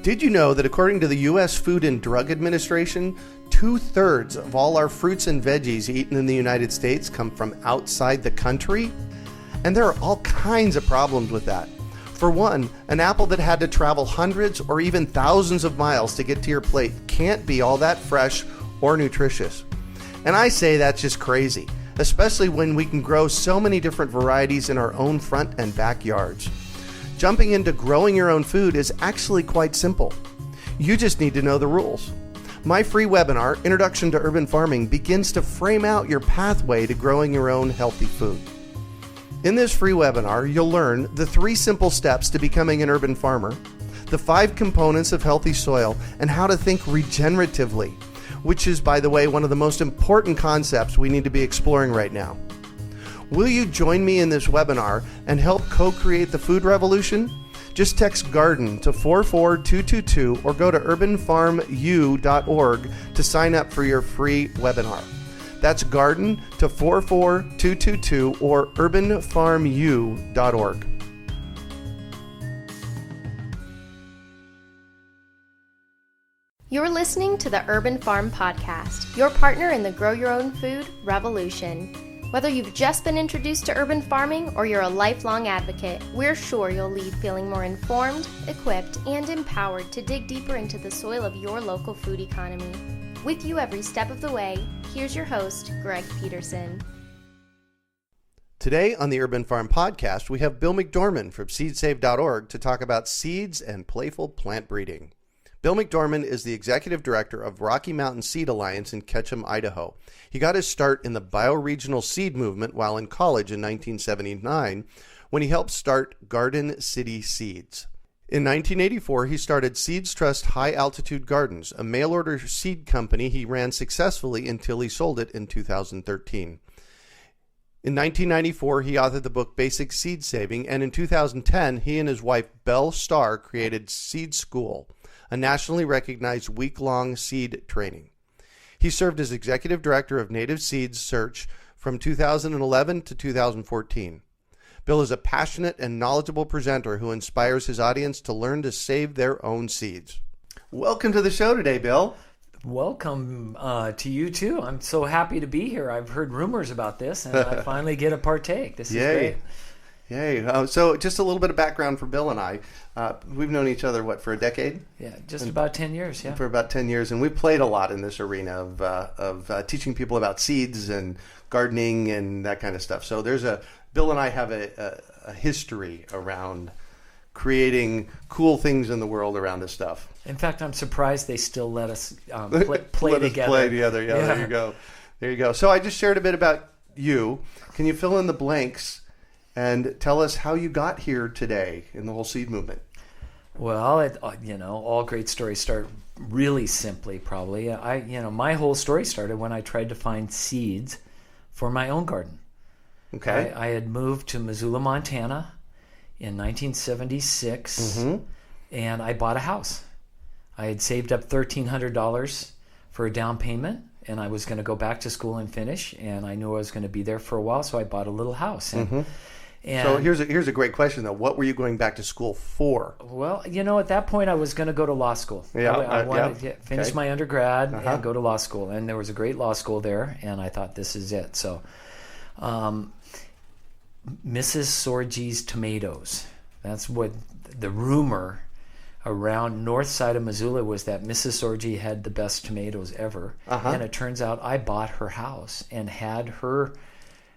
Did you know that according to the U.S. Food and Drug Administration, 2/3 of all our fruits and veggies eaten in the United States come from outside the country? And there are all kinds of problems with that. For one, an apple that had to travel hundreds or even thousands of miles to get to your plate can't be all that fresh or nutritious. And I say that's just crazy, especially when we can grow so many different varieties in our own front and backyards. Jumping into growing your own food is actually quite simple. You just need to know the rules. My free webinar, Introduction to Urban Farming, begins to frame out your pathway to growing your own healthy food. In this free webinar, you'll learn the 3 simple steps to becoming an urban farmer, the 5 components of healthy soil, and how to think regeneratively, which is, by the way, one of the most important concepts we need to be exploring right now. Will you join me in this webinar and help co-create the food revolution? Just text GARDEN to 44222 or go to urbanfarmu.org to sign up for your free webinar. That's GARDEN to 44222 or urbanfarmu.org. You're listening to the Urban Farm Podcast, your partner in the Grow Your Own Food revolution. Whether you've just been introduced to urban farming or you're a lifelong advocate, we're sure you'll leave feeling more informed, equipped, and empowered to dig deeper into the soil of your local food economy. With you every step of the way, here's your host, Greg Peterson. Today on the Urban Farm Podcast, we have Bill McDorman from seedsave.org to talk about seeds and playful plant breeding. Bill McDorman is the executive director of Rocky Mountain Seed Alliance in Ketchum, Idaho. He got his start in the bioregional seed movement while in college in 1979 when he helped start Garden City Seeds. In 1984, he started Seeds Trust High Altitude Gardens, a mail-order seed company he ran successfully until he sold it in 2013. In 1994, he authored the book Basic Seed Saving, and in 2010, he and his wife Belle Starr created Seed School, a nationally recognized week-long seed training. He served as executive director of Native Seeds Search from 2011 to 2014. Bill is a passionate and knowledgeable presenter who inspires his audience to learn to save their own seeds. Welcome to the show today, Bill. Welcome to you too. I'm so happy to be here. I've heard rumors about this, and I finally get to partake. This is great. Yay. So just a little bit of background for Bill and I. We've known each other, for a decade? Yeah, about 10 years, yeah. For about 10 years. And we've played a lot in this arena of teaching people about seeds and gardening and that kind of stuff. So Bill and I have a history around creating cool things in the world around this stuff. In fact, I'm surprised they still let us play let together. Us play together. Yeah, yeah. There you go. So I just shared a bit about you. Can you fill in the blanks and tell us how you got here today in the whole seed movement? Well, all great stories start really simply, probably. My whole story started when I tried to find seeds for my own garden. Okay. I had moved to Missoula, Montana in 1976, and I bought a house. I had saved up $1,300 for a down payment, and I was going to go back to school and finish, and I knew I was going to be there for a while, so I bought a little house. And so here's a great question, though. What were you going back to school for? Well, at that point, I was going to go to law school. Yeah, I wanted to finish my undergrad and go to law school. And there was a great law school there, and I thought, this is it. So Mrs. Sorgi's tomatoes. That's what the rumor around north side of Missoula was, that Mrs. Sorgi had the best tomatoes ever. And it turns out I bought her house and had her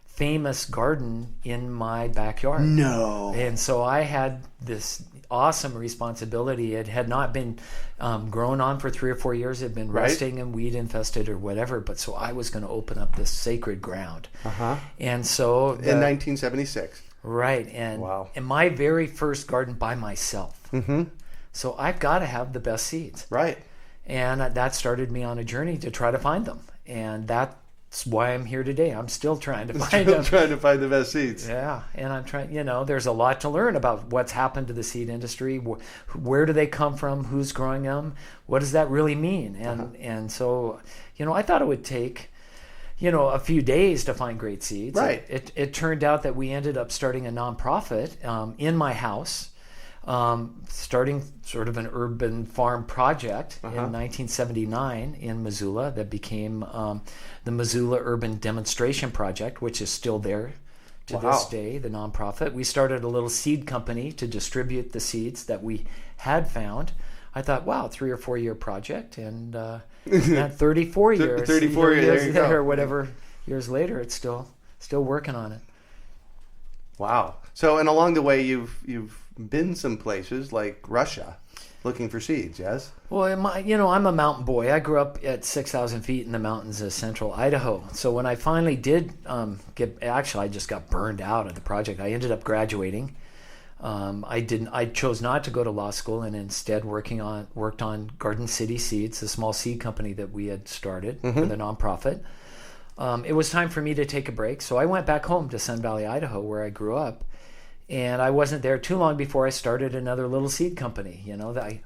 famous garden in my backyard. No. And so I had this awesome responsibility. It had not been grown on for 3 or 4 years. It had been rusting and weed infested or whatever. But so I was going to open up this sacred ground. And so in 1976. Right. And wow. And my very first garden by myself. So I've got to have the best seeds. Right. And that started me on a journey to try to find them. And that's why I'm here today. I'm still trying to find them. Trying to find the best seeds. Yeah, and I'm trying, there's a lot to learn about what's happened to the seed industry. Where do they come from? Who's growing them? What does that really mean? And so, I thought it would take, a few days to find great seeds. Right. It turned out that we ended up starting a nonprofit in my house, starting sort of an urban farm project in 1979 in Missoula that became the Missoula Urban Demonstration Project, which is still there to this day, the nonprofit. We started a little seed company to distribute the seeds that we had found. I thought, wow, 3 or 4 year project, and 34 years, 34 years or whatever years later, it's still working on it. Wow. So, and along the way, you've been some places like Russia, looking for seeds. Yes. Well, I'm a mountain boy. I grew up at 6,000 feet in the mountains of central Idaho. So when I finally did I just got burned out of the project. I ended up graduating. I chose not to go to law school and instead worked on Garden City Seeds, a small seed company that we had started for the nonprofit. It was time for me to take a break, so I went back home to Sun Valley, Idaho, where I grew up. And I wasn't there too long before I started another little seed company.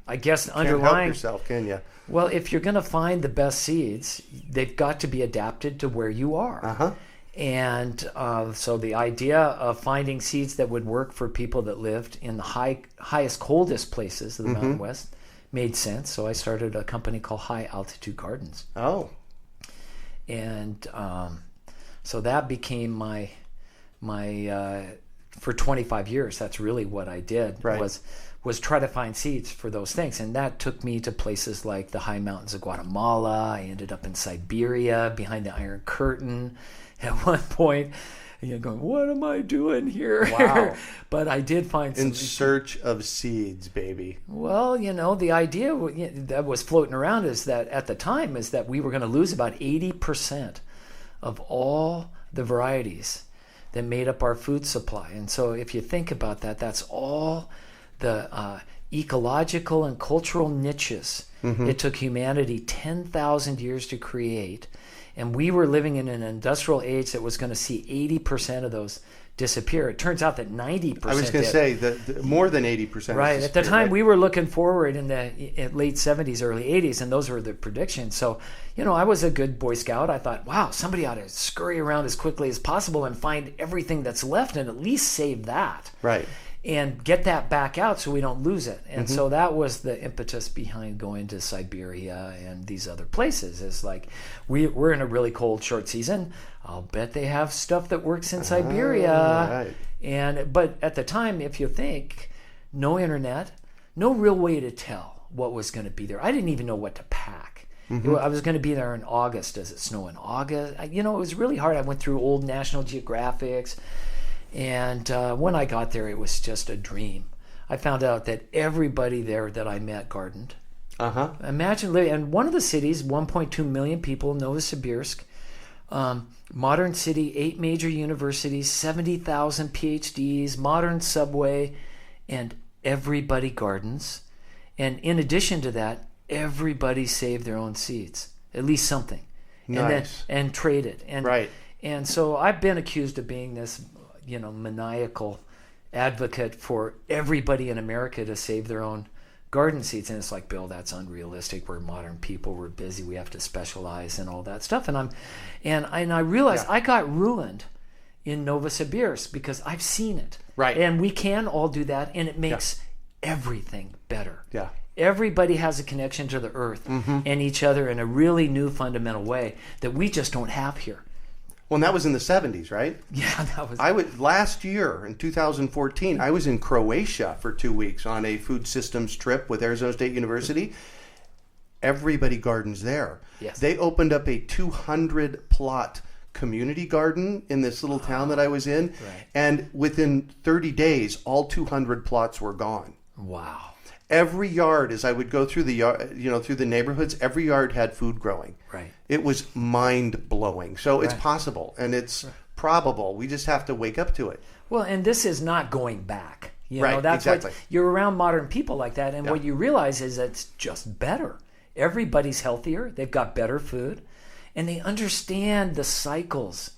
I guess underlying. Can't help yourself, can you? Well, if you're going to find the best seeds, they've got to be adapted to where you are. And so the idea of finding seeds that would work for people that lived in the highest, coldest places of the Mountain West made sense. So I started a company called High Altitude Gardens. Oh. And so that became my for 25 years, that's really what I did, was try to find seeds for those things. And that took me to places like the high mountains of Guatemala. I ended up in Siberia, behind the Iron Curtain. At one point, going, what am I doing here? Wow. But I did find some... In search of seeds, baby. Well, the idea that was floating around at the time is that we were going to lose about 80% of all the varieties that made up our food supply. And so if you think about that, that's all the ecological and cultural niches it took humanity 10,000 years to create. And we were living in an industrial age that was going to see 80% of those disappear. It turns out that 90%. I was going to say that more than 80%. Right. At the time, we were looking forward in the late 70s, early 80s, and those were the predictions. So, I was a good Boy Scout. I thought, wow, somebody ought to scurry around as quickly as possible and find everything that's left and at least save that. Right. And get that back out so we don't lose it. And so that was the impetus behind going to Siberia and these other places. Is like, we're in a really cold, short season. I'll bet they have stuff that works in Siberia. Right. But at the time, if you think, no internet, no real way to tell what was going to be there. I didn't even know what to pack. I was going to be there in August. Does it snow in August? It was really hard. I went through old National Geographics. And when I got there, it was just a dream. I found out that everybody there that I met gardened. Imagine living in one of the cities, 1.2 million people, Novosibirsk, modern city, 8 major universities, 70,000 PhDs, modern subway, and everybody gardens. And in addition to that, everybody saved their own seeds, at least something, Nice. and traded. And right. And so I've been accused of being this maniacal advocate for everybody in America to save their own garden seeds. And it's like, Bill, that's unrealistic. We're modern people. We're busy. We have to specialize and all that stuff. And I realized I got ruined in Novosibirsk because I've seen it. Right. And we can all do that, and it makes everything better. Yeah. Everybody has a connection to the earth and each other in a really new fundamental way that we just don't have here. Well, and that was in the 70s, right? Yeah, that was... Last year, in 2014, I was in Croatia for 2 weeks on a food systems trip with Arizona State University. Everybody gardens there. Yes. They opened up a 200-plot community garden in this little town that I was in. Right. And within 30 days, all 200 plots were gone. Wow. Every yard, as I would go through the yard, through the neighborhoods, every yard had food growing. Right. It was mind blowing. So it's possible and it's probable. We just have to wake up to it. Well, and this is not going back. That's exactly. You're around modern people like that, and what you realize is it's just better. Everybody's healthier. They've got better food, and they understand the cycles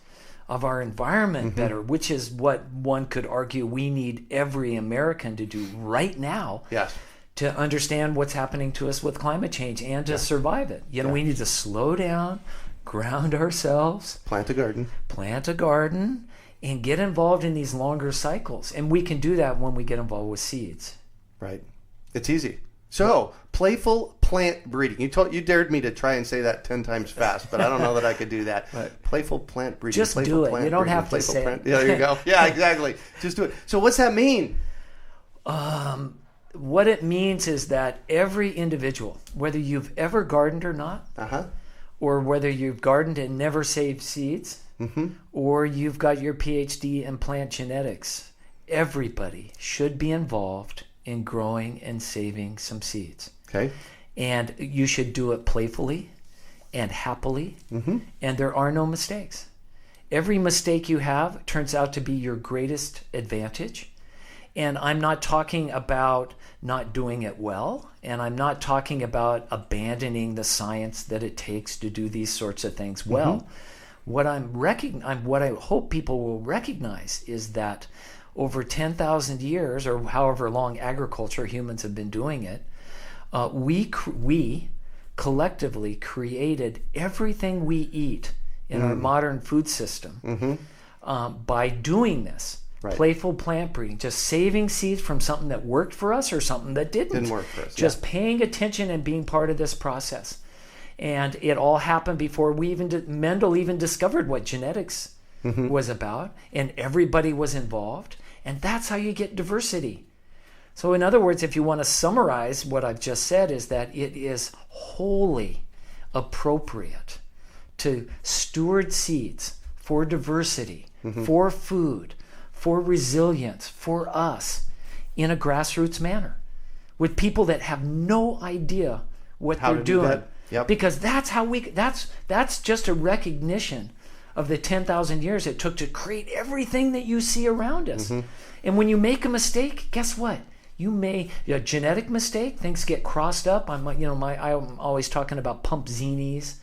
of our environment better, which is what one could argue we need every American to do right now. Yes. To understand what's happening to us with climate change and to survive it. We need to slow down, ground ourselves. Plant a garden. And get involved in these longer cycles. And we can do that when we get involved with seeds. Right. It's easy. So, playful plant breeding. You dared me to try and say that 10 times fast, but I don't know that I could do that. Right. Playful plant breeding. Just playful do it. You don't have to say it. Yeah, there you go. Yeah, exactly. Just do it. So what's that mean? What it means is that every individual, whether you've ever gardened or not, or whether you've gardened and never saved seeds, or you've got your PhD in plant genetics, everybody should be involved in growing and saving some seeds. Okay. And you should do it playfully and happily, and there are no mistakes. Every mistake you have turns out to be your greatest advantage. And I'm not talking about not doing it well, and I'm not talking about abandoning the science that it takes to do these sorts of things well. What I hope people will recognize is that over 10,000 years, or however long agriculture humans have been doing it, we collectively created everything we eat in our modern food system by doing this. Right. Playful plant breeding, just saving seeds from something that worked for us or something that didn't work for us. Just paying attention and being part of this process. And it all happened before Mendel even discovered what genetics was about, and everybody was involved. And that's how you get diversity. So in other words, if you want to summarize what I've just said, is that it is wholly appropriate to steward seeds for diversity, for food, for resilience, for us, in a grassroots manner, with people that have no idea what they're doing. Yep. Because that's how that's just a recognition of the 10,000 years it took to create everything that you see around us. And when you make a mistake, guess what? You may a genetic mistake, things get crossed up. I'm always talking about pump zinies.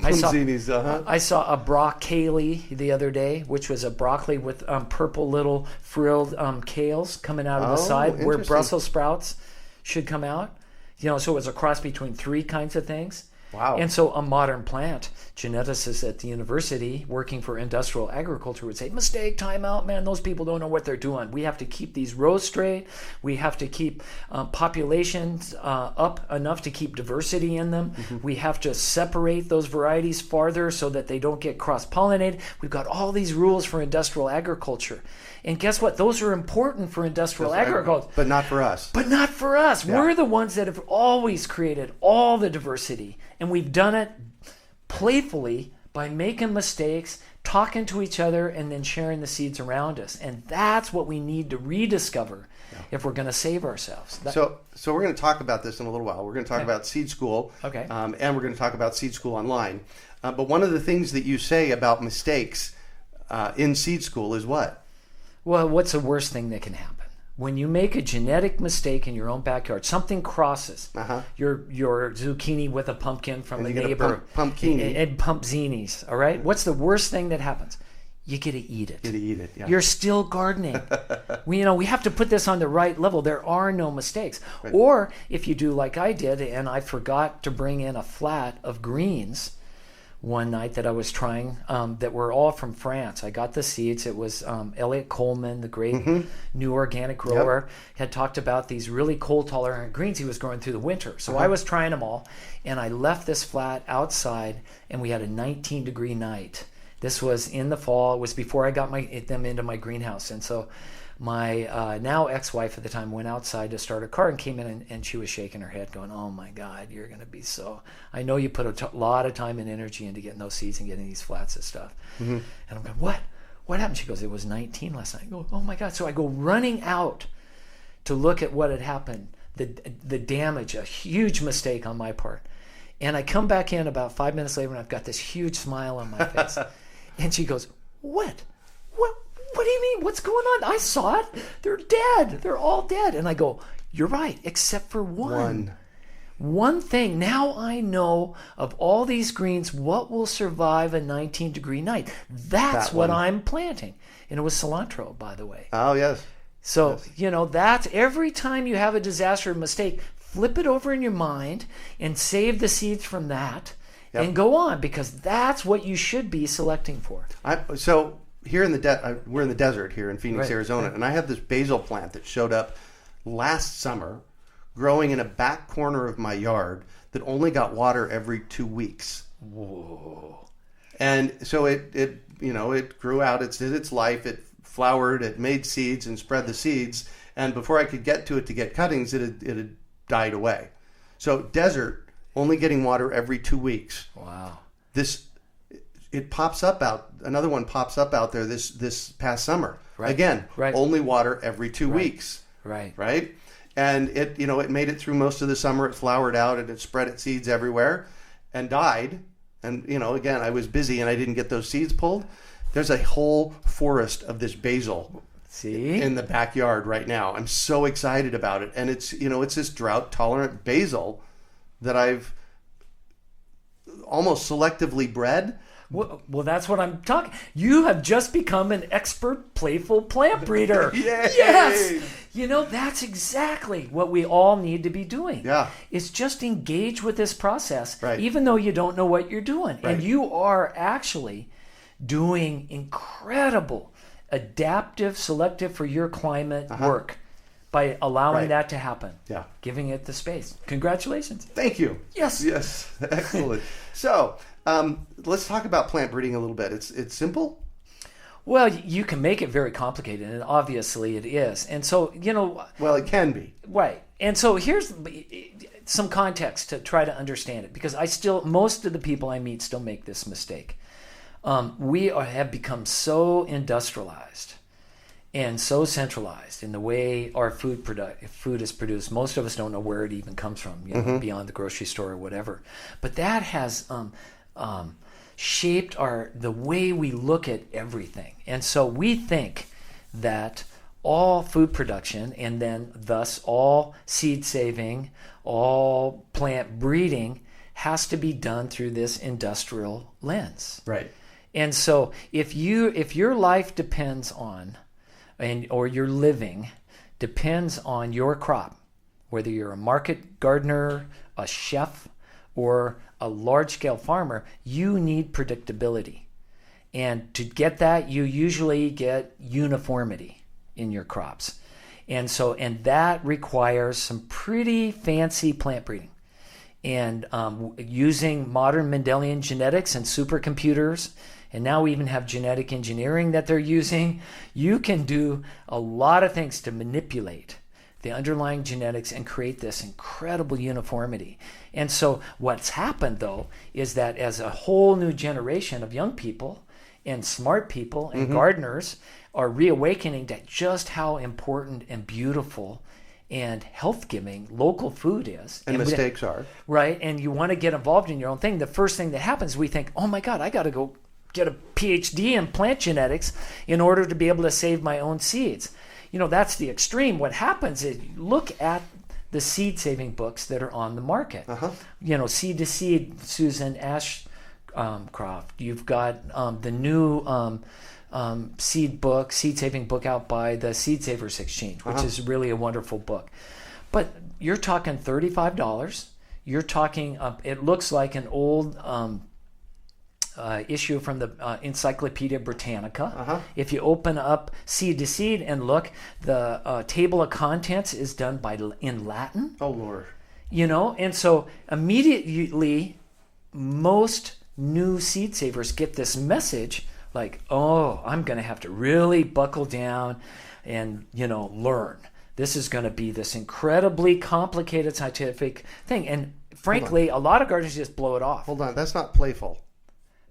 I saw a broccoli the other day, which was a broccoli with purple little frilled kales coming out of the side, where Brussels sprouts should come out. So it was a cross between three kinds of things. Wow. And so a modern plant geneticist at the university working for industrial agriculture would say, mistake, time out, man, those people don't know what they're doing. We have to keep these rows straight. We have to keep populations up enough to keep diversity in them. We have to separate those varieties farther so that they don't get cross-pollinated. We've got all these rules for industrial agriculture. And guess what? Those are important for industrial agriculture. But not for us. Yeah. We're the ones that have always created all the diversity. And we've done it playfully by making mistakes, talking to each other, and then sharing the seeds around us. And that's what we need to rediscover if we're going to save ourselves. So we're going to talk about this in a little while. We're going to talk about Seed School. Okay. And we're going to talk about Seed School Online. But one of the things that you say about mistakes in Seed School is what? Well, what's the worst thing that can happen? When you make a genetic mistake in your own backyard, something crosses your zucchini with a pumpkin from a neighbor. Pumpkini. And pumpzinis, all right? What's the worst thing that happens? You get to eat it. Yeah. You're still gardening. We have to put this on the right level. There are no mistakes. Right. Or if you do like I did, and I forgot to bring in a flat of greens one night that I was trying, that were all from France. I got the seeds. It was Elliot Coleman, the great new organic grower, had talked about these really cold tolerant greens he was growing through the winter. So I was trying them all, and I left this flat outside, and we had a 19-degree night. This was in the fall. It was before I got them into my greenhouse. And so my now ex-wife at the time went outside to start her car and came in, and she was shaking her head going, oh my God, you're going to be so... I know you put a lot of time and energy into getting those seeds and getting these flats and stuff. And I'm going, what? What happened? She goes, it was 19 last night. I go, oh my God. So I go running out to look at what had happened, the damage, a huge mistake on my part. And I come back in about 5 minutes later, and I've got this huge smile on my face. And she goes, what? What do you mean? What's going on? I saw it. They're dead. They're all dead. And I go, you're right, except for one thing. Now I know of all these greens, what will survive a 19-degree night. That's what I'm planting. And it was cilantro, by the way. Oh, yes. So, that's every time you have a disaster or mistake, flip it over in your mind and save the seeds from that and go on, because that's what you should be selecting for. Here in we're in the desert here in Phoenix, Arizona, and I have this basil plant that showed up last summer growing in a back corner of my yard that only got water every 2 weeks. Whoa. And so it grew out, it did its life, it flowered, it made seeds and spread the seeds. And before I could get to it to get cuttings, it had died away. So desert, only getting water every 2 weeks. Wow. It pops up another one pops up out there this past summer. Right. Again, right. only water every 2 weeks. Right. Right? And it made it through most of the summer. It flowered out and it spread its seeds everywhere and died. And, again, I was busy and I didn't get those seeds pulled. There's a whole forest of this basil in the backyard right now. I'm so excited about it. And it's this drought-tolerant basil that I've almost selectively bred. Well, that's what I'm talking. You have just become an expert playful plant breeder. Yay! Yes. That's exactly what we all need to be doing. Yeah. Is just engage with this process, right. even though you don't know what you're doing. Right. And you are actually doing incredible adaptive, selective for your climate work by allowing that to happen. Yeah. Giving it the space. Congratulations. Thank you. Yes. Yes. Excellent. So, let's talk about plant breeding a little bit. It's simple. Well, you can make it very complicated, and obviously it is. And so, Well, it can be. Right. And so here's some context to try to understand it, because most of the people I meet still make this mistake. We have become so industrialized and so centralized in the way our food is produced. Most of us don't know where it even comes from, beyond the grocery store or whatever. But that has shaped the way we look at everything. And so we think that all food production, and then thus all seed saving, all plant breeding, has to be done through this industrial lens. Right. And so if your life depends on, or your living depends on your crop, whether you're a market gardener, a chef, or a large-scale farmer, you need predictability. And to get that, you usually get uniformity in your crops. And that requires some pretty fancy plant breeding. And using modern Mendelian genetics and supercomputers, and now we even have genetic engineering that they're using, you can do a lot of things to manipulate the underlying genetics and create this incredible uniformity. And so what's happened, though, is that as a whole new generation of young people and smart people and gardeners are reawakening to just how important and beautiful and health-giving local food is. And mistakes are. Right, and you want to get involved in your own thing. The first thing that happens, we think, oh my God, I got to go get a PhD in plant genetics in order to be able to save my own seeds. That's the extreme. What happens is, look at the seed-saving books that are on the market. Seed to Seed, Susan Ashcroft. You've got the new seed-saving book out by the Seed Savers Exchange, which is really a wonderful book. But you're talking $35. You're talking, it looks like an old issue from the Encyclopedia Britannica. If you open up Seed to Seed and look, the table of contents is done in Latin. Oh, Lord. And so immediately most new seed savers get this message like, oh, I'm going to have to really buckle down and, learn. This is going to be this incredibly complicated scientific thing. And frankly, a lot of gardeners just blow it off. Hold on. That's not playful.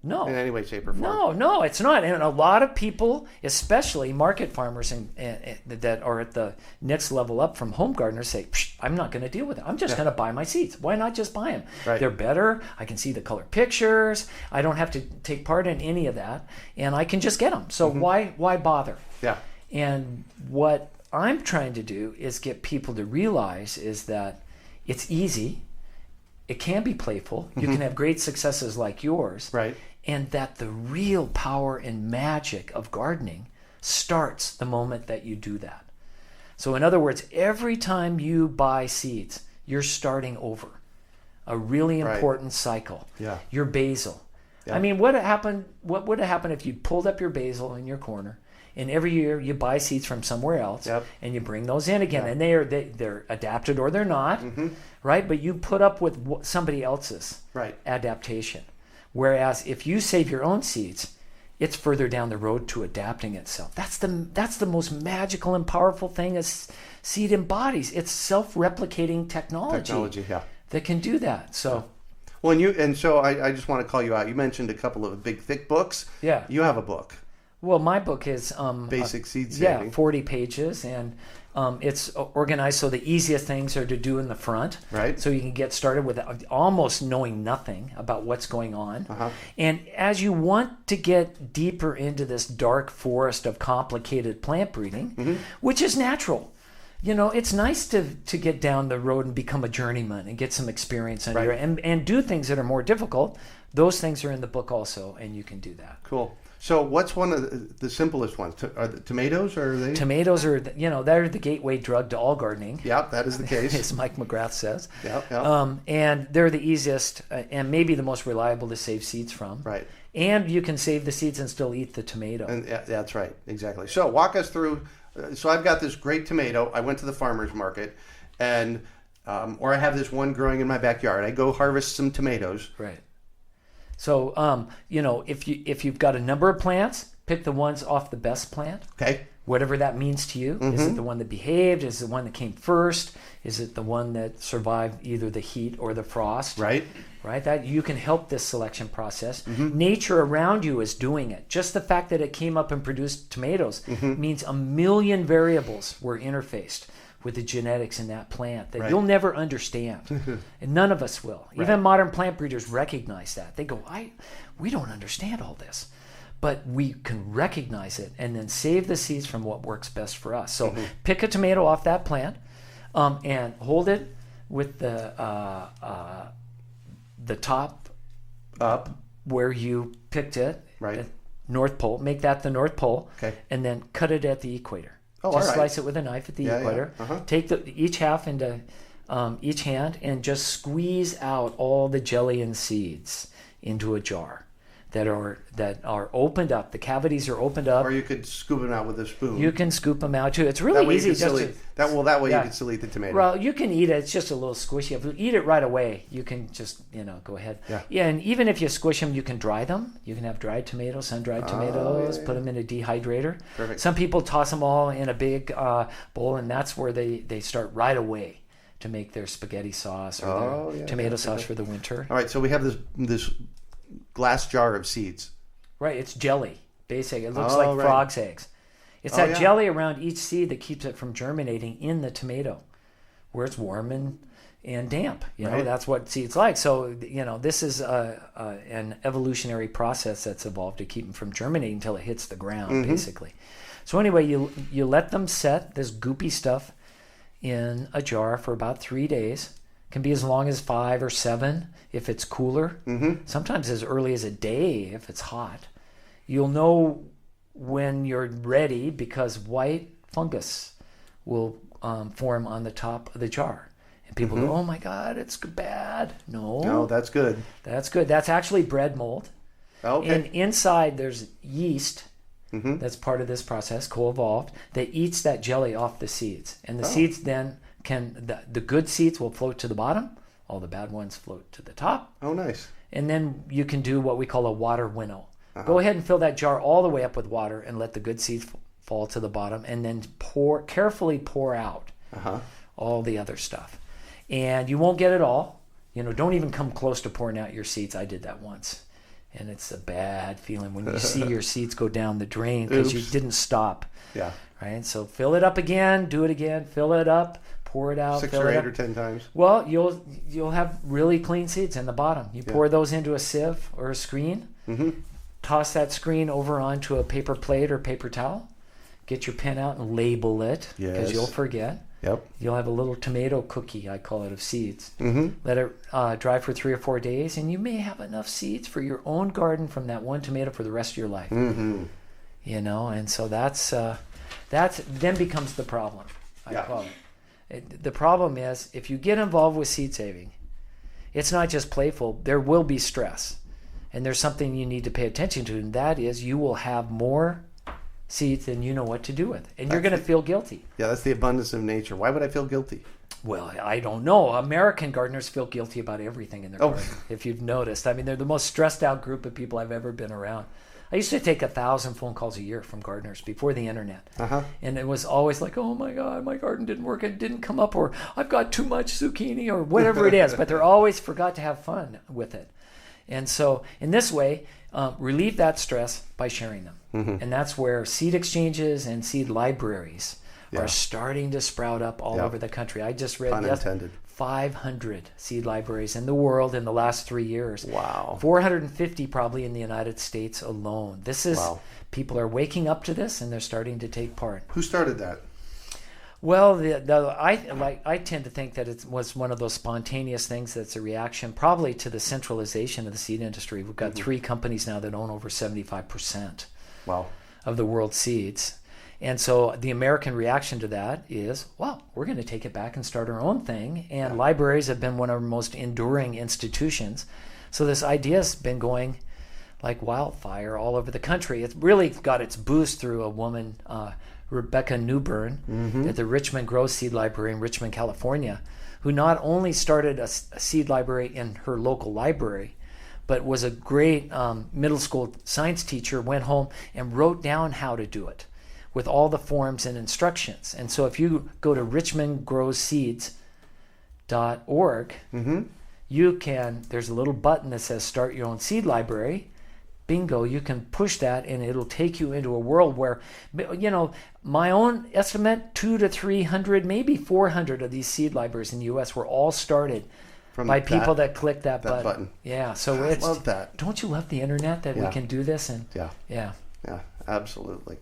No. In any way, shape, or form. No, it's not. And a lot of people, especially market farmers that are at the next level up from home gardeners, say, I'm not going to deal with it. I'm just going to buy my seeds. Why not just buy them? Right. They're better. I can see the color pictures. I don't have to take part in any of that. And I can just get them. So why bother? Yeah. And what I'm trying to do is get people to realize is that it's easy. It can be playful. You can have great successes like yours. Right. And that the real power and magic of gardening starts the moment that you do that. So in other words, every time you buy seeds, you're starting over. A really important cycle. Yeah. Your basil. Yeah. I mean, what would have happened if you pulled up your basil in your corner And every year you buy seeds from somewhere else, and you bring those in again, and they're adapted or they're not, right? But you put up with somebody else's adaptation. Whereas if you save your own seeds, it's further down the road to adapting itself. That's the most magical and powerful thing a seed embodies. It's self-replicating technology that can do that. So. Well, so I just want to call you out. You mentioned a couple of big, thick books. Yeah. You have a book. Well, my book is Basic Seed Saving. 40 pages, and it's organized so the easiest things are to do in the front. Right. So you can get started with almost knowing nothing about what's going on. And as you want to get deeper into this dark forest of complicated plant breeding, which is natural. It's nice to get down the road and become a journeyman and get some experience under and do things that are more difficult. Those things are in the book also, and you can do that. Cool. So what's one of the simplest ones? Are the tomatoes, or are they? Tomatoes are, they're the gateway drug to all gardening. Yeah, that is the case. As Mike McGrath says. Yeah. And they're the easiest and maybe the most reliable to save seeds from. Right. And you can save the seeds and still eat the tomato. And that's right. Exactly. So walk us through. So I've got this great tomato. I went to the farmer's market, or I have this one growing in my backyard. I go harvest some tomatoes. Right. So, if you've got a number of plants, pick the ones off the best plant. Okay. Whatever that means to you. Is it the one that behaved? Is it the one that came first? Is it the one that survived either the heat or the frost? Right. That you can help this selection process. Nature around you is doing it. Just the fact that it came up and produced tomatoes means a million variables were interfaced with the genetics in that plant that you'll never understand. And none of us will. Even modern plant breeders recognize that. They go, we don't understand all this. But we can recognize it and then save the seeds from what works best for us. So pick a tomato off that plant and hold it with the top up where you picked it, North Pole. Make that the North Pole, and then cut it at the equator. Slice it with a knife at the equator. Take each half into each hand and just squeeze out all the jelly and seeds into a jar that are opened up. The cavities are opened up. Or you could scoop them out with a spoon. You can scoop them out too. It's really easy. That way you can still eat the tomato. Well, you can eat it. It's just a little squishy. If you eat it right away, you can just go ahead. Yeah, and even if you squish them, you can dry them. You can have dried tomatoes, sun-dried tomatoes. Put them in a dehydrator. Perfect. Some people toss them all in a big bowl, and that's where they start right away to make their spaghetti sauce or their tomato sauce for the winter. All right, so we have this glass jar of seeds. Right, it's jelly, basically. It looks like frog's eggs. It's that jelly around each seed that keeps it from germinating in the tomato, where it's warm and damp. That's what seeds like. So, this is an evolutionary process that's evolved to keep them from germinating until it hits the ground, basically. So anyway, you let them set this goopy stuff in a jar for about 3 days. Can be as long as 5 or 7 if it's cooler. Sometimes as early as a day if it's hot. You'll know when you're ready because white fungus will form on the top of the jar. And people go, oh my God, it's bad. No, that's good. That's good. That's actually bread mold. Okay. And inside there's yeast that's part of this process, co-evolved, that eats that jelly off the seeds. And the seeds then the good seeds will float to the bottom, all the bad ones float to the top. Oh, nice. And then you can do what we call a water winnow. Go ahead and fill that jar all the way up with water and let the good seeds fall to the bottom, and then carefully pour out all the other stuff. And you won't get it all. Don't even come close to pouring out your seeds. I did that once. And it's a bad feeling when you see your seeds go down the drain because you didn't stop. Yeah. Right? So fill it up again, do it again, fill it up, pour it out. 6 or 8 or 10 times. Well, you'll have really clean seeds in the bottom. You pour those into a sieve or a screen, toss that screen over onto a paper plate or paper towel, get your pen out and label it because you'll forget. Yep. You'll have a little tomato cookie, I call it, of seeds. Let it dry for 3 or 4 days, and you may have enough seeds for your own garden from that one tomato for the rest of your life. And so that's then becomes the problem. I call it. The problem is if you get involved with seed saving, it's not just playful. There will be stress, and there's something you need to pay attention to, and that is you will have more seeds than you know what to do with. And you're going to feel guilty. Yeah, that's the abundance of nature. Why would I feel guilty? Well, I don't know. American gardeners feel guilty about everything in their garden, if you've noticed. I mean, they're the most stressed out group of people I've ever been around. I used to take 1,000 phone calls a year from gardeners before the internet. And it was always like, oh my God, my garden didn't work. It didn't come up, or I've got too much zucchini, or whatever it is. But they're always forgot to have fun with it. And so in this way, relieve that stress by sharing them. And that's where seed exchanges and seed libraries are starting to sprout up all over the country. I just read 500 seed libraries in the world in the last 3 years. Wow. 450 probably in the United States alone. This is, people are waking up to this and they're starting to take part. Who started that? Well, I tend to think that it was one of those spontaneous things that's a reaction probably to the centralization of the seed industry. We've got 3 companies now that own over 75% of the world's seeds. And so the American reaction to that is, well, we're going to take it back and start our own thing. And libraries have been one of our most enduring institutions. So this idea has been going like wildfire all over the country. It's really got its boost through a woman, Rebecca Newburn, at the Richmond Grove Seed Library in Richmond, California, who not only started a seed library in her local library, but was a great middle school science teacher, went home and wrote down how to do it with all the forms and instructions. And so if you go to richmondgrowseeds.org, you can, there's a little button that says start your own seed library. Bingo, you can push that and it'll take you into a world where, you know, my own estimate, 200 to 300, maybe 400 of these seed libraries in the U.S. were all started by people that click that button. Yeah, so I love that. Don't you love the internet that we can do this? And yeah, absolutely.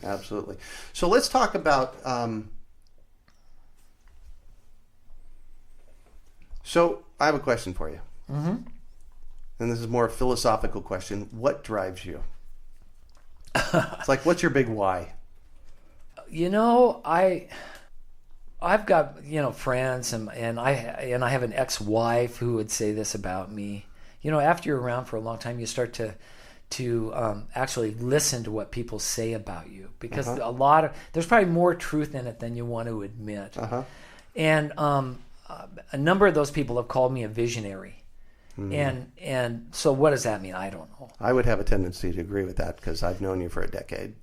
Absolutely. So let's talk about, so I have a question for you. And this is more a philosophical question. What drives you? It's like, what's your big why? You know, I've got, you know, friends and I have an ex-wife who would say this about me. You know, after you're around for a long time, you start to actually listen to what people say about you, because there's probably more truth in it than you want to admit. And a number of those people have called me a visionary. And so what does that mean? I don't know. I would have a tendency to agree with that because I've known you for a decade.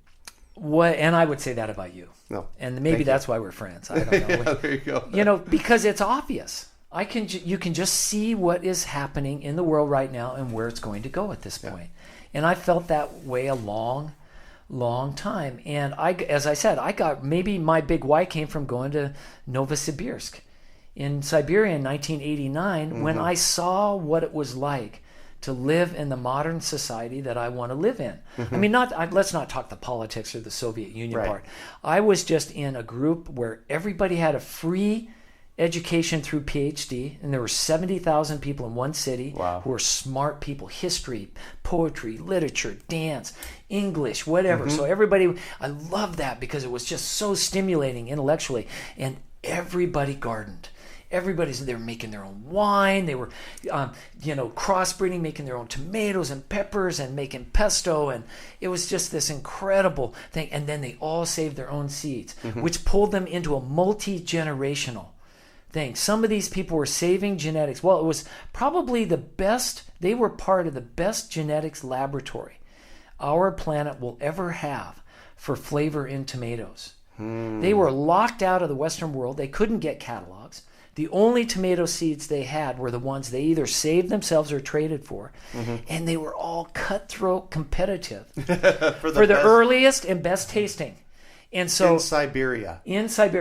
And I would say that about you. No. And maybe that's why we're friends. I don't know. There you go. You know, because it's obvious. You can just see what is happening in the world right now and where it's going to go at this point. And I felt that way a long time. And as I said, maybe my big why came from going to Novosibirsk in Siberia in 1989 when I saw what it was like to live in the modern society that I want to live in. I mean, let's not talk the politics or the Soviet Union part. I was just in a group where everybody had a free education through PhD, and there were 70,000 people in one city who were smart people, history, poetry, literature, dance, English, whatever. So I loved that because it was just so stimulating intellectually, and everybody gardened. They were making their own wine. They were, crossbreeding, making their own tomatoes and peppers and making pesto. And it was just this incredible thing. And then they all saved their own seeds, which pulled them into a multi-generational thing. Some of these people were saving genetics. Well, it was probably the best. They were part of the best genetics laboratory our planet will ever have for flavor in tomatoes. They were locked out of the Western world. They couldn't get catalogs. The only tomato seeds they had were the ones they either saved themselves or traded for. And they were all cutthroat competitive for the earliest and best tasting. And so in Siberia.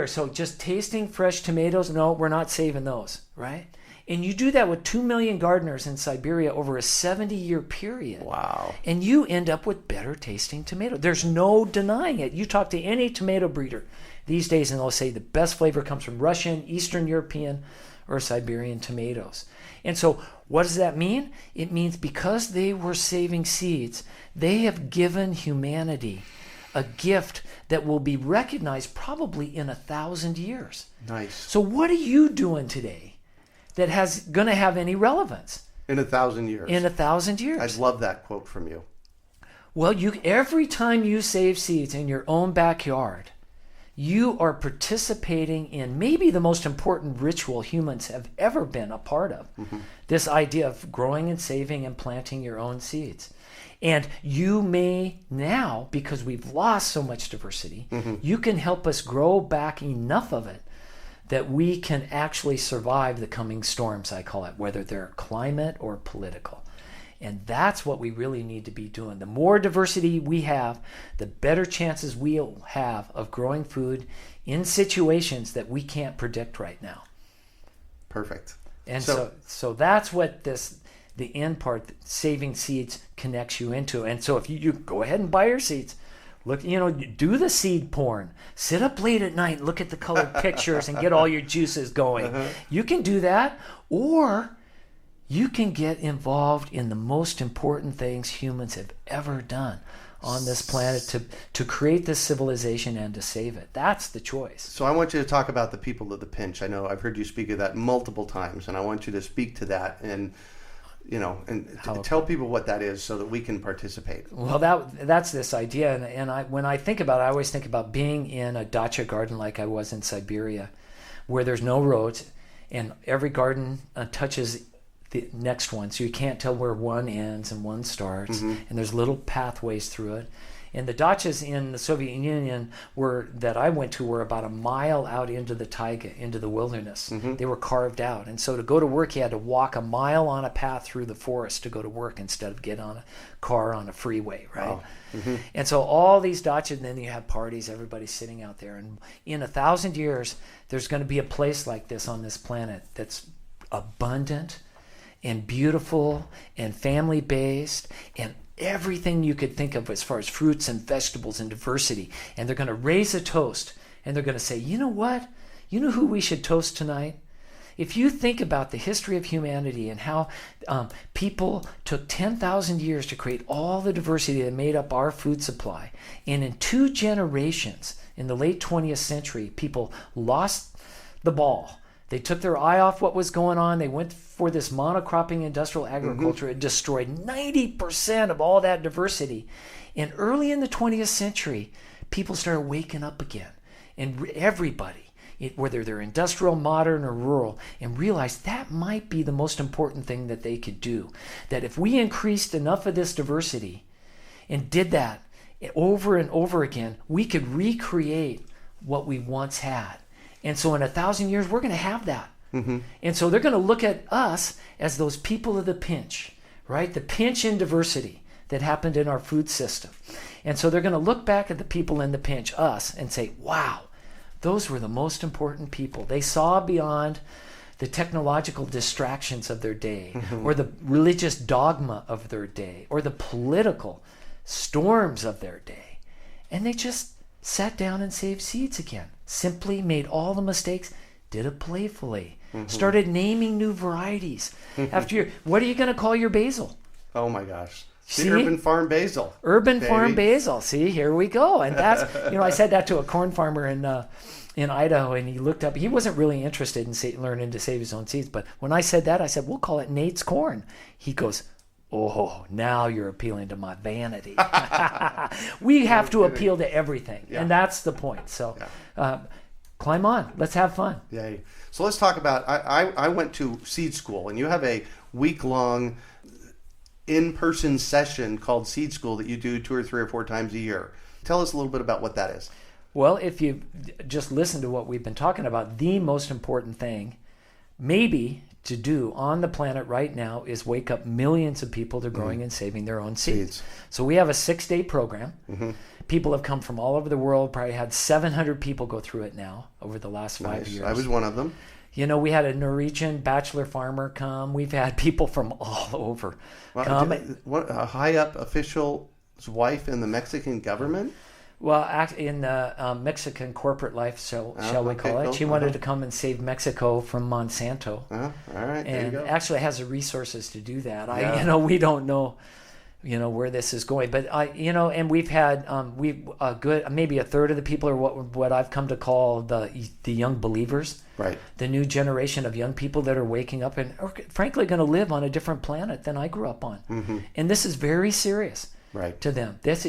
So just tasting fresh tomatoes, no, we're not saving those, right? And you do that with 2 million gardeners in Siberia over a 70-year period. Wow. And you end up with better tasting tomato. There's no denying it. You talk to any tomato breeder these days and they'll say the best flavor comes from Russian, Eastern European, or Siberian tomatoes. And so what does that mean? It means because they were saving seeds, they have given humanity a gift that will be recognized probably in 1,000 years. Nice. So what are you doing today that has going to have any relevance? In 1,000 years. In 1,000 years. I love that quote from you. Well, every time you save seeds in your own backyard, you are participating in maybe the most important ritual humans have ever been a part of. This idea of growing and saving and planting your own seeds. And you may now, because we've lost so much diversity, you can help us grow back enough of it that we can actually survive the coming storms, I call it, whether they're climate or political. And that's what we really need to be doing. The more diversity we have, the better chances we'll have of growing food in situations that we can't predict right now. Perfect. And so that's what the end part, saving seeds, connects you into. And so if you go ahead and buy your seeds, look, do the seed porn. Sit up late at night, look at the colored pictures and get all your juices going. You can do that, or you can get involved in the most important things humans have ever done on this planet to create this civilization and to save it. That's the choice. So I want you to talk about the people of the pinch. I know I've heard you speak of that multiple times, and I want you to speak to that and tell people what that is so that we can participate. Well, that's this idea, and when I think about it, I always think about being in a dacha garden like I was in Siberia, where there's no roads, and every garden touches the next one, so you can't tell where one ends and one starts, and there's little pathways through it. And the dachas in the Soviet Union that I went to were about a mile out into the taiga, into the wilderness. They were carved out. And so to go to work, you had to walk a mile on a path through the forest to go to work instead of get on a car on a freeway, right? Oh. And so all these dachas, and then you have parties, everybody's sitting out there. And in 1,000 years, there's going to be a place like this on this planet that's abundant and beautiful and family-based and everything you could think of as far as fruits and vegetables and diversity. And they're going to raise a toast, and they're going to say, you know what? You know who we should toast tonight? If you think about the history of humanity and how people took 10,000 years to create all the diversity that made up our food supply, and in 2 generations, in the late 20th century, people lost the ball. They took their eye off what was going on. They went for this monocropping industrial agriculture. It destroyed 90% of all that diversity. And early in the 20th century, people started waking up again. And everybody, whether they're industrial, modern, or rural, and realized that might be the most important thing that they could do. That if we increased enough of this diversity and did that over and over again, we could recreate what we once had. And so in 1,000 years, we're going to have that. And so they're going to look at us as those people of the pinch, right? The pinch in diversity that happened in our food system. And so they're going to look back at the people in the pinch, us, and say, wow, those were the most important people. They saw beyond the technological distractions of their day, or the religious dogma of their day, or the political storms of their day. And they just sat down and saved seeds again. Simply made all the mistakes, did it playfully, started naming new varieties. What are you going to call your basil? Oh my gosh. See? Urban farm basil. Urban farm basil. See, here we go. And that's, I said that to a corn farmer in Idaho, and he looked up. He wasn't really interested in learning to save his own seeds. But when I said that, I said, we'll call it Nate's corn. He goes, oh, now you're appealing to my vanity. We have to appeal to everything. Yeah. And that's the point. So climb on. Let's have fun. Yay. So let's talk about, I went to seed school, and you have a week-long in-person session called Seed School that you do 2 or 3 or 4 times a year. Tell us a little bit about what that is. Well, if you just listen to what we've been talking about, the most important thing maybe to do on the planet right now is wake up millions of people to growing and saving their own seeds. So we have a 6-day program. People have come from all over the world, probably had 700 people go through it now over the last 5 years. I was one of them. We had a Norwegian bachelor farmer come. We've had people from all over come. A high-up official's wife in the Mexican government? Well, in the Mexican corporate life, shall we call it. Cool. She wanted to come and save Mexico from Monsanto. All right, there you go. And actually has the resources to do that. We don't know, where this is going. But and we've had maybe a third of the people are what I've come to call the young believers. Right. The new generation of young people that are waking up and are frankly going to live on a different planet than I grew up on. And this is very serious. to them. This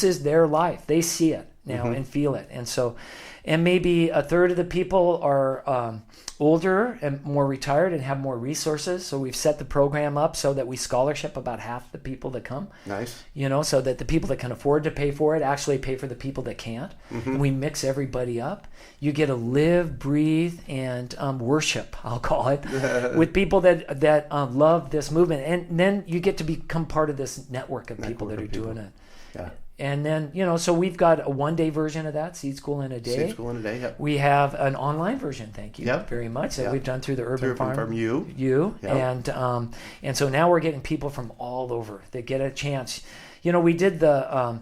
is their life. They see it now and feel it. And so, and maybe a third of the people are older and more retired and have more resources. So we've set the program up so that we scholarship about half the people that come. Nice. So that the people that can afford to pay for it actually pay for the people that can't. And we mix everybody up. You get to live, breathe, and worship, I'll call it, with people that love this movement. And then you get to become part of this network of people that are doing it. Yeah. And then, so we've got a one-day version of that, Seed School in a Day. Seed School in a Day, yep. We have an online version, thank you very much, that we've done through the Urban Farm. You. Yep. And so now we're getting people from all over that get a chance. We did the,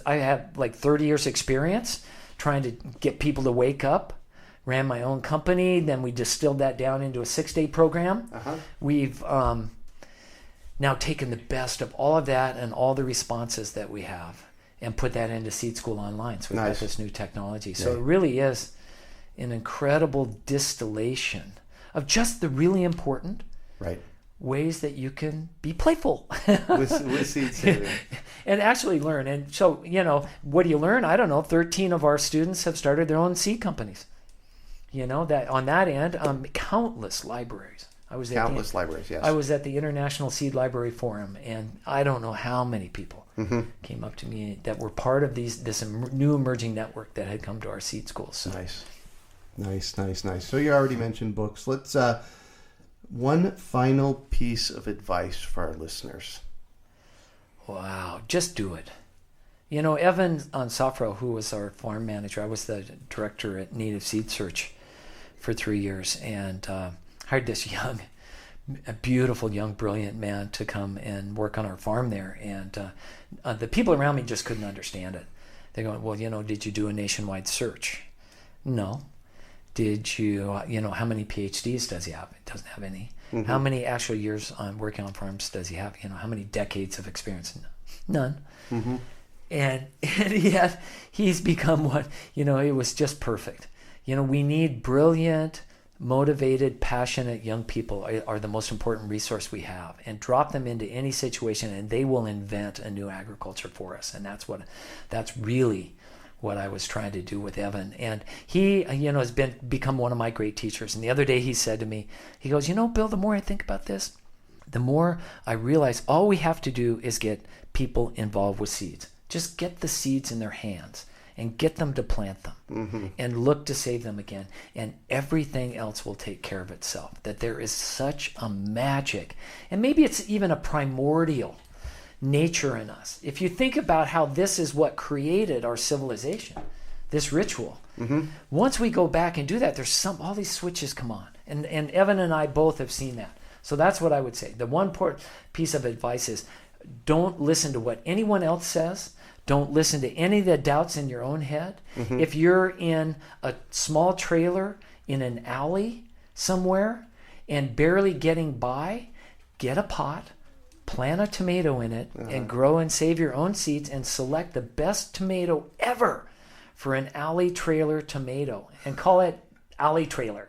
I have like 30 years experience trying to get people to wake up. Ran my own company, then we distilled that down into a 6-day program. We've now taken the best of all of that and all the responses that we have and put that into Seed School Online. So we've got this new technology. So it really is an incredible distillation of just the really important ways that you can be playful with seed saving. And actually learn. And so, what do you learn? I don't know. 13 of our students have started their own seed companies. That on that end, countless libraries. Libraries, yes. I was at the International Seed Library Forum, and I don't know how many people came up to me that were part of this new emerging network that had come to our seed schools. So. Nice. So you already mentioned books. Let's one final piece of advice for our listeners. Wow, just do it. Evan Safro, who was our farm manager, I was the director at Native Seed Search for 3 years, and hired this beautiful, young, brilliant man to come and work on our farm there. And the people around me just couldn't understand it. They're going, well, did you do a nationwide search? No. Did you, how many PhDs does he have? He doesn't have any. How many actual years on working on farms does he have? How many decades of experience? None. And yet he's become what, it was just perfect. We need brilliant, motivated, passionate young people are the most important resource we have, and drop them into any situation and they will invent a new agriculture for us. And that's really what I was trying to do with Evan. And he, has become one of my great teachers. And the other day he said to me, he goes, Bill, the more I think about this, the more I realize all we have to do is get people involved with seeds. Just get the seeds in their hands and get them to plant them and look to save them again. And everything else will take care of itself. That there is such a magic, and maybe it's even a primordial nature in us. If you think about how this is what created our civilization, this ritual. Once we go back and do that, there's all these switches come on. And Evan and I both have seen that. So that's what I would say. The one piece of advice is don't listen to what anyone else says. Don't listen to any of the doubts in your own head. If you're in a small trailer in an alley somewhere and barely getting by, get a pot, plant a tomato in it, and grow and save your own seeds and select the best tomato ever for an alley trailer tomato and call it alley trailer.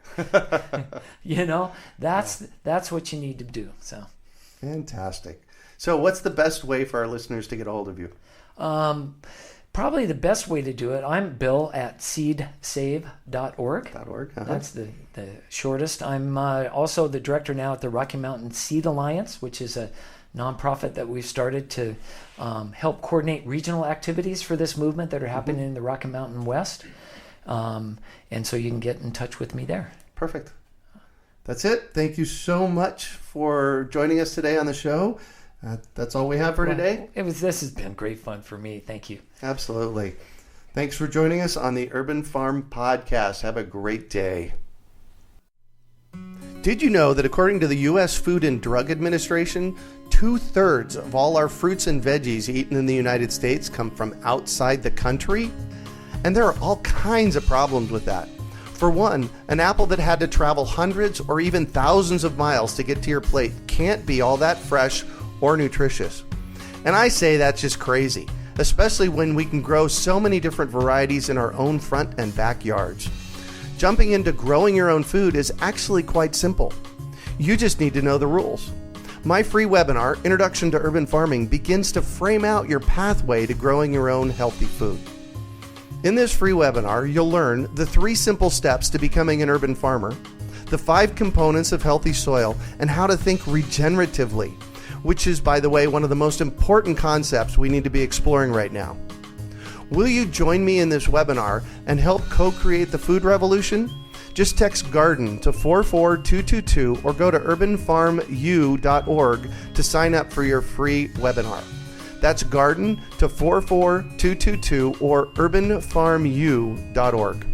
That's what you need to do. So fantastic. So what's the best way for our listeners to get a hold of you? Probably the best way to do it, I'm Bill at seedsave.org. That's the shortest. I'm also the director now at the Rocky Mountain Seed Alliance, which is a nonprofit that we've started to help coordinate regional activities for this movement that are happening in the Rocky Mountain West. And so you can get in touch with me there. Perfect. That's it. Thank you so much for joining us today on the show. That's all we have for today. This has been great fun for me. Thank you. Absolutely. Thanks for joining us on the Urban Farm Podcast. Have a great day. Did you know that according to the U.S. Food and Drug Administration, 2/3 of all our fruits and veggies eaten in the United States come from outside the country? And there are all kinds of problems with that. For one, an apple that had to travel hundreds or even thousands of miles to get to your plate can't be all that fresh or nutritious. And I say that's just crazy, especially when we can grow so many different varieties in our own front and backyards. Jumping into growing your own food is actually quite simple. You just need to know the rules. My free webinar, Introduction to Urban Farming, begins to frame out your pathway to growing your own healthy food. In this free webinar, you'll learn the 3 simple steps to becoming an urban farmer, the 5 components of healthy soil, and how to think regeneratively, which is, by the way, one of the most important concepts we need to be exploring right now. Will you join me in this webinar and help co-create the food revolution? Just text GARDEN to 44222 or go to urbanfarmu.org to sign up for your free webinar. That's GARDEN to 44222 or urbanfarmu.org.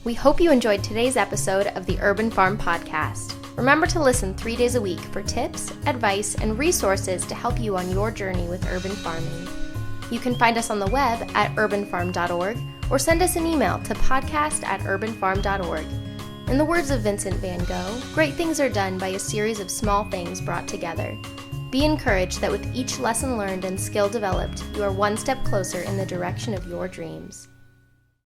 We hope you enjoyed today's episode of the Urban Farm Podcast. Remember to listen 3 days a week for tips, advice, and resources to help you on your journey with urban farming. You can find us on the web at urbanfarm.org or send us an email to podcast@urbanfarm.org. In the words of Vincent van Gogh, great things are done by a series of small things brought together. Be encouraged that with each lesson learned and skill developed, you are one step closer in the direction of your dreams.